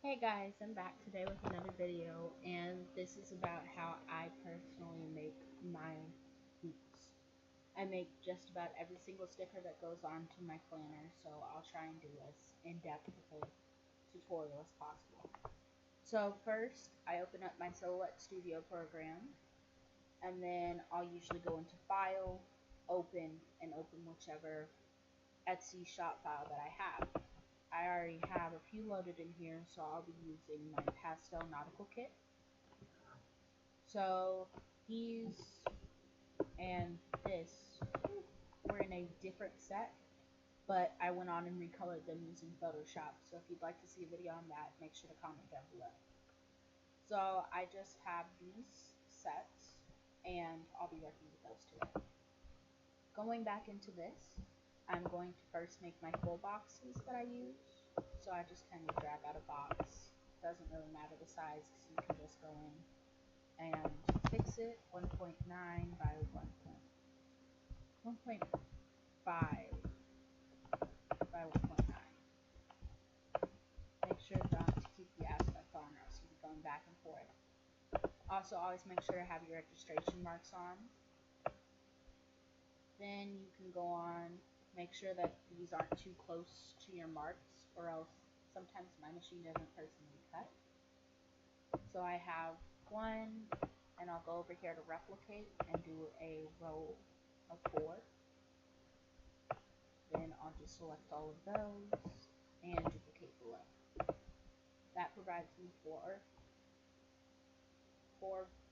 Hey guys, I'm back today with another video, and this is about how I personally make my boots. I make just about every single sticker that goes onto my planner, so I'll try and do as in-depth of a tutorial as possible. So first, I open up my Silhouette Studio program, and then I'll usually go into File, Open, and open whichever Etsy shop file that I have. I already have a few loaded in here, so I'll be using my pastel nautical kit. So these and this were in a different set, but I went on and recolored them using Photoshop. So if you'd like to see a video on that, make sure to comment down below. So I just have these sets, and I'll be working with those today. Going back into this, I'm going to first make my full boxes that I use. So I just kind of drag out a box. Doesn't really matter the size, because you can just go in and fix it. 1.9 by 1.5 by 1.9. Make sure not to keep the aspect on, or else you'll be going back and forth. Also, always make sure to have your registration marks on. Then you can go on, make sure that these aren't too close to your marks, or else sometimes my machine doesn't personally cut. So I have one, and I'll go over here to replicate and do a row of 4. Then I'll just select all of those and duplicate below. That provides me four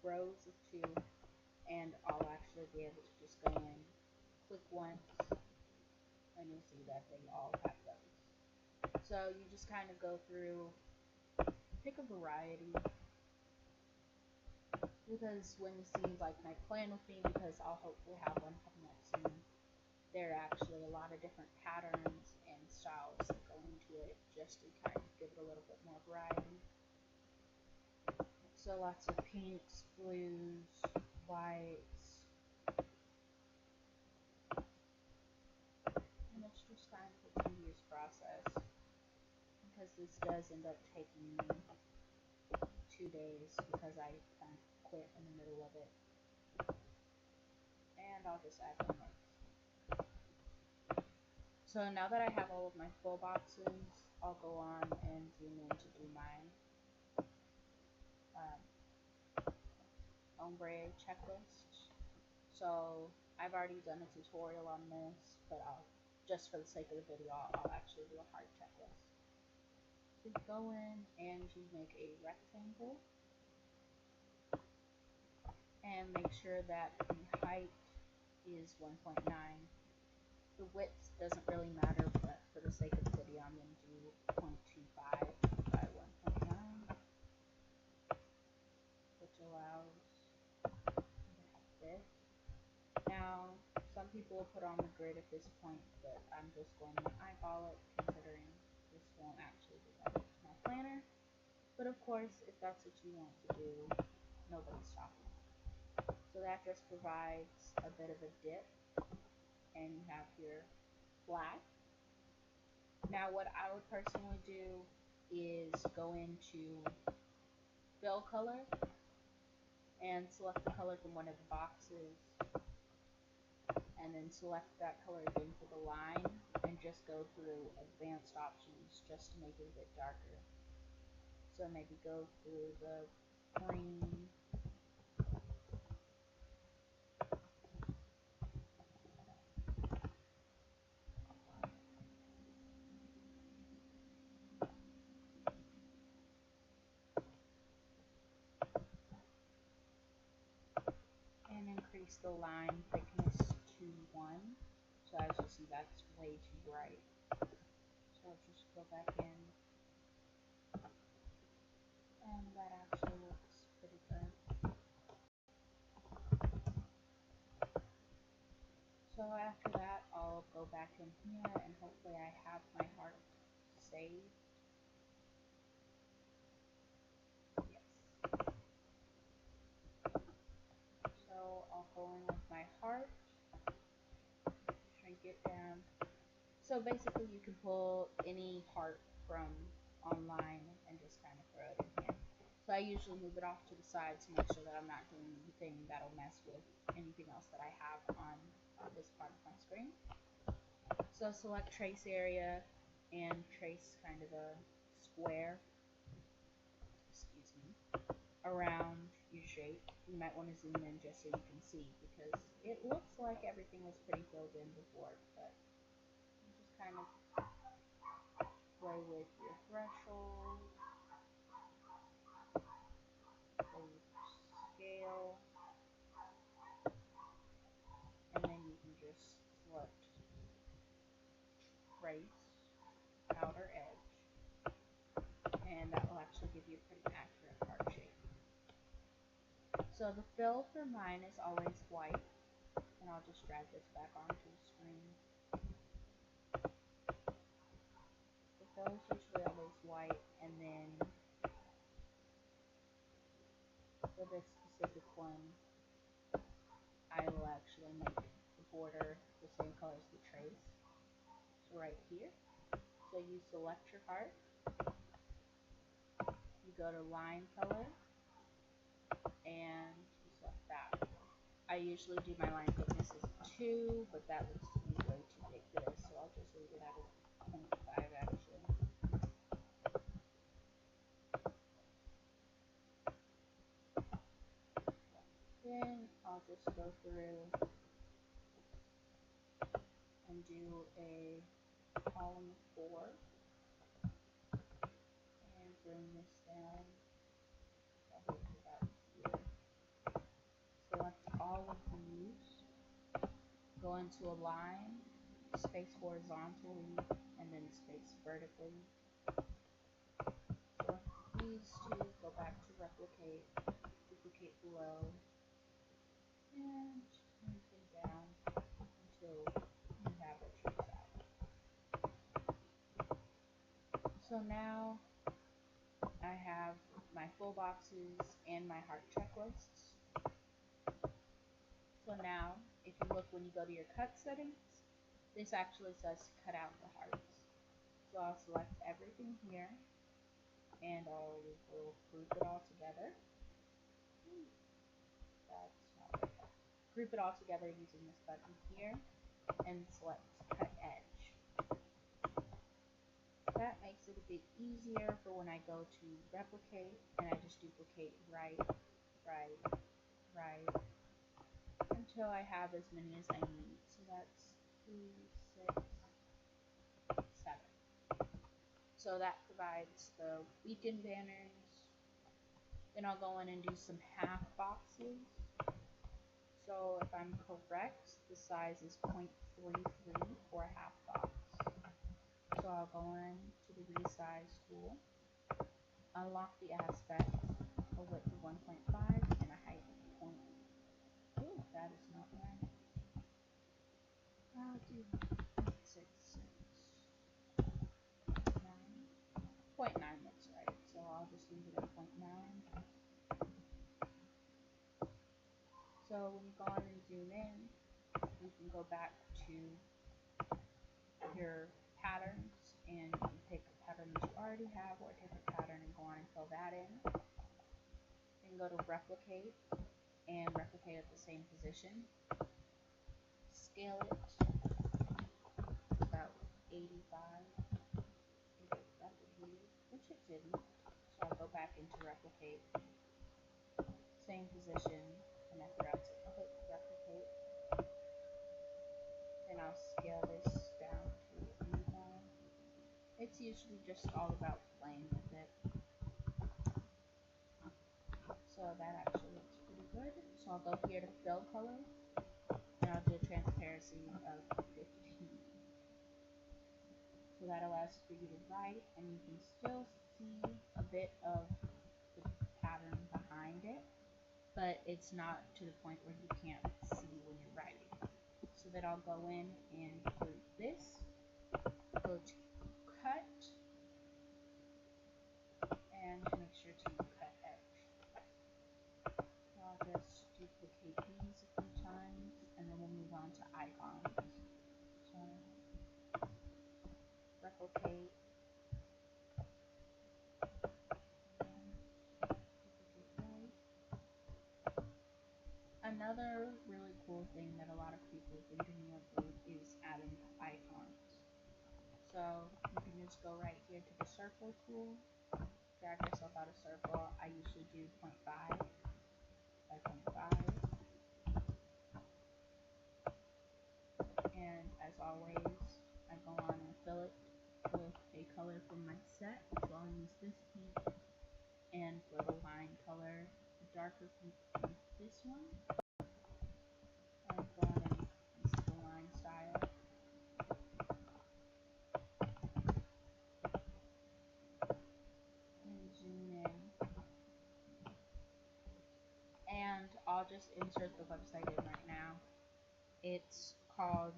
rows of 2, and I'll actually be able to just go in, click once, and you'll see that they all have those. So you just kind of go through, pick a variety, because when you see like my plan with me, because I'll hopefully have one coming up soon, there are actually a lot of different patterns and styles that go into it, just to kind of give it a little bit more variety. So lots of pinks, blues, whites, and it's just kind of a tedious process, because this does end up taking me 2 days, because I kind of quit in the middle of it. And I'll just add my notes. So now that I have all of my full boxes, I'll go on and zoom in to do my ombre checklist. So I've already done a tutorial on this, but just for the sake of the video, I'll actually do a hard checklist. So you go in and you make a rectangle, and make sure that the height is 1.9. The width doesn't really matter, but for the sake of the video, I'm going to do 0.25 by 1.9, which allows me to have this. Now, some people will put on the grid at this point, but I'm just going to eyeball it, considering this won't actually be right to my planner. But of course, if that's what you want to do, nobody's stopping. So that just provides a bit of a dip, and you have here black. Now what I would personally do is go into fill color and select the color from one of the boxes, and then select that color again for the line, and just go through advanced options just to make it a bit darker. So maybe go through the green, and increase the line thickness to 1. So as you see, that's way too bright. So I'll just go back in, and that actually looks pretty good. So after that, I'll go back in here, and hopefully I have my heart saved. Yes. So I'll go in with my heart, shrink it down. So basically you can pull any heart from online and just kind of throw it in here. So I usually move it off to the side to make sure that I'm not doing anything that'll mess with anything else that I have on this part of my screen. So select trace area and trace kind of a square, excuse me, around your shape. You might want to zoom in just so you can see, because it looks like everything was pretty filled in before, but just kind of play with your threshold, play with your scale, and then you can just select trace, outer edge, and that will actually give you a pretty accurate heart shape. So the fill for mine is always white, and I'll just drag this back onto the screen. The fill is usually always white, and then for this specific one, I will actually make the border the same color as the trace. So right here, so you select your heart, you go to line color, and you select that. I usually do my line thickness as 2, but that looks to be way too big for this, so I'll just leave it at a 0.5 actually. Then I'll just go through and do a column 4 and bring this down probably to about here. Select all of these, go into a line, space horizontally, and then space vertically. Select these two, go back to replicate, duplicate below, and move them down until you have a trace out. So now I have my full boxes and my heart checklists. So now, if you look when you go to your cut settings, this actually says to cut out the hearts. So I'll select everything here, and I'll group it all together. That's not right. Group it all together using this button here, and select cut edge. That makes it a bit easier for when I go to replicate, and I just duplicate right, right, right, until I have as many as I need. So that's 2, 6, 7. So that provides the weekend banners. Then I'll go in and do some half boxes. So if I'm correct, the size is 0.33 for a half box. So I'll go in to the resize tool, unlock the aspect, a width of 1.5, and a height of 0. Oh, that is not right. I'll do 0.66. 0.9 looks right, so I'll just leave it at 0.9. So when you go on and zoom in, you can go back to your patterns and you can pick a pattern that you already have or a different pattern and go on and fill that in. Then go to replicate and replicate at the same position. Scale it about 85. Which it didn't. So I'll go back into replicate, same position, and I forgot to click replicate. Then I'll scale this down to 85. It's usually just all about playing with it. So that actually looks pretty good. So I'll go here to fill color, and I'll do a transparency of 15. So that allows for you to write, and you can still see a bit of the pattern behind it, but it's not to the point where you can't see when you're writing. So that I'll go in and group this, go to cut, and make sure to cut edge. I'll just duplicate these a few times, and then we'll move on to icons. So replicate, another really cool thing that a lot of people have been doing lately is adding icons. So you can just go right here to the circle tool, drag yourself out of circle. I usually do 0.5 by 0.5. And as always, I go on and fill it with a color from my set. So I'll use this pink, and for the line color, the darker pink is this one. I go on and use the line style. And zoom in. And I'll just insert the website in right now. It's called,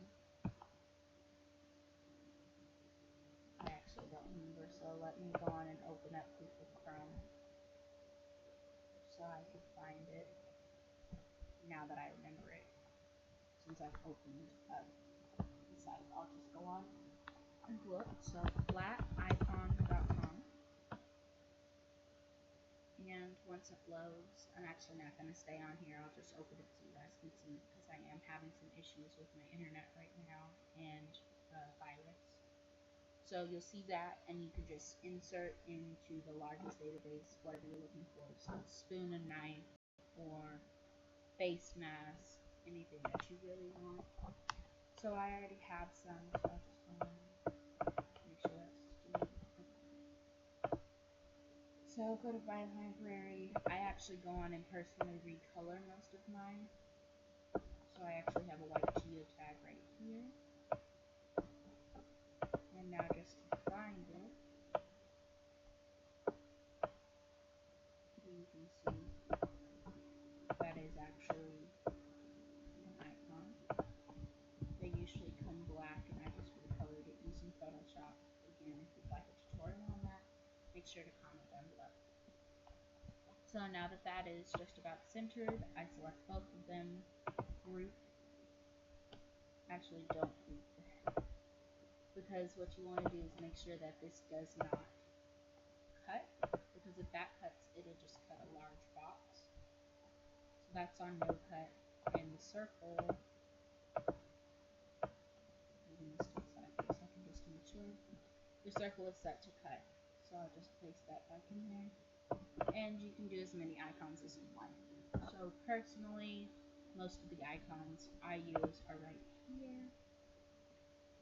I actually don't remember, so let me go on and open up Google Chrome so I can find it now that I remember it. Since I've opened up the site, I'll just go on and look. So flaticon.com. And once it loads, I'm actually not going to stay on here. I'll just open it so you guys can see, because I am having some issues with my internet right now and virus. So you'll see that, and you can just insert into the largest database whatever you're looking for. So spoon and knife, or face mask, anything that you really want. So I already have some, so I'll just go on and make sure that's deleted. So go to my library. I actually go on and personally recolor most of mine. So I actually have a white geotag right here. And now just to find it, you can see that is actually an icon. They usually come black, and I just recolored it using Photoshop. Again, if you'd like a tutorial on that, make sure to comment down below. So now that that is just about centered, I select both of them, group. Actually, don't group that, because what you want to do is make sure that this does not cut, because if that cuts, it'll just cut a large box. So that's on no cut, and the circle, moving this to the side for a second just to make sure, the circle is set to cut. So I'll just place that back in there. And you can do as many icons as you want. So personally, most of the icons I use are right here.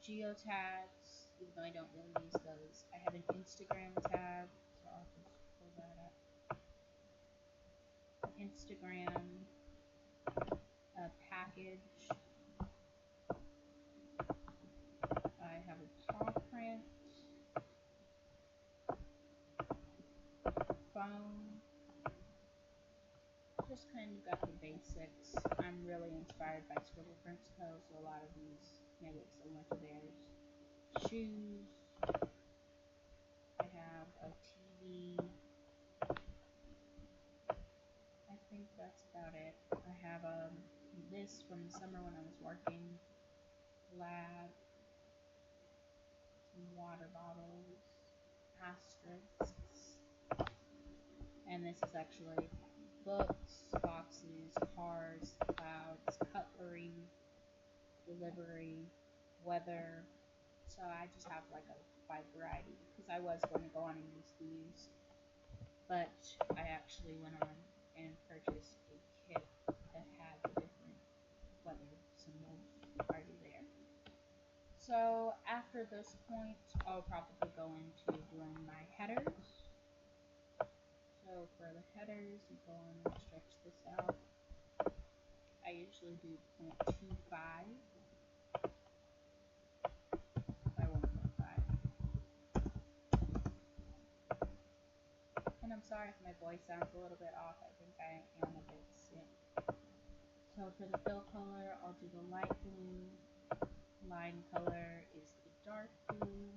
Geotags, even though I don't really use those. I have an Instagram tab, so I'll just pull that up. Instagram, a package. I have a paw print, phone. Just kind of got the basics. I'm really inspired by Scribble Prints Co., so a lot of these may look similar to theirs. Shoes. I have a TV. I think that's about it. I have this from the summer when I was working. Lab. Some water bottles. Asterisks. And this is actually books, boxes, cars, clouds, cutlery, delivery, weather. So I just have like a wide variety, because I was going to go on and use these, but I actually went on and purchased a kit that had the different weather symbols already there. So after this point, I'll probably go into doing my headers. So for the headers, you go on and stretch this out. I usually do 0.25 by 1.5. And I'm sorry if my voice sounds a little bit off. I think I am a bit sick. So for the fill color, I'll do the light blue. Line color is the dark blue.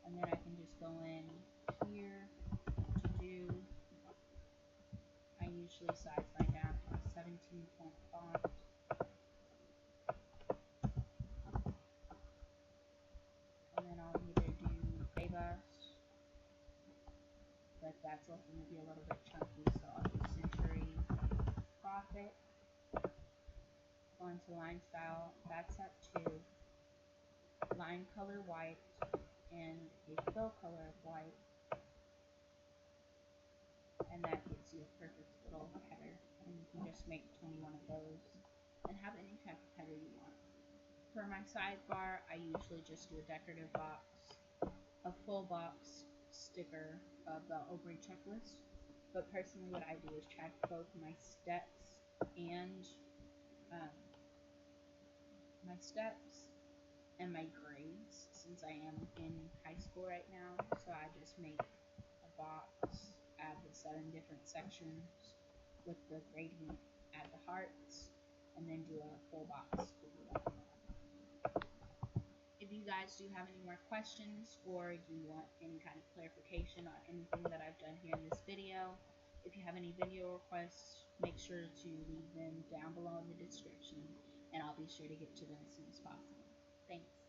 And then I can just go in here to do, I usually size mine down to a 17-point font. And then I'll either do Bebas, but that's looking to be a little bit chunky, so I'll do Century. profit. Go into line style, that's at 2. Line color white and a fill color of white, and that gives you a perfect little header. And you can just make 21 of those and have any type of header you want. For my sidebar, I usually just do a decorative box, a full box sticker of the Obrey checklist. But personally, what I do is track both my steps and um, my grades, since I am in high school right now. So I just make a box, add the 7 different sections with the gradient, add the hearts, and then do a full box to do that. If you guys do have any more questions or you want any kind of clarification on anything that I've done here in this video, if you have any video requests, make sure to leave them down below in the description, and I'll be sure to get to them as soon as possible. Thanks.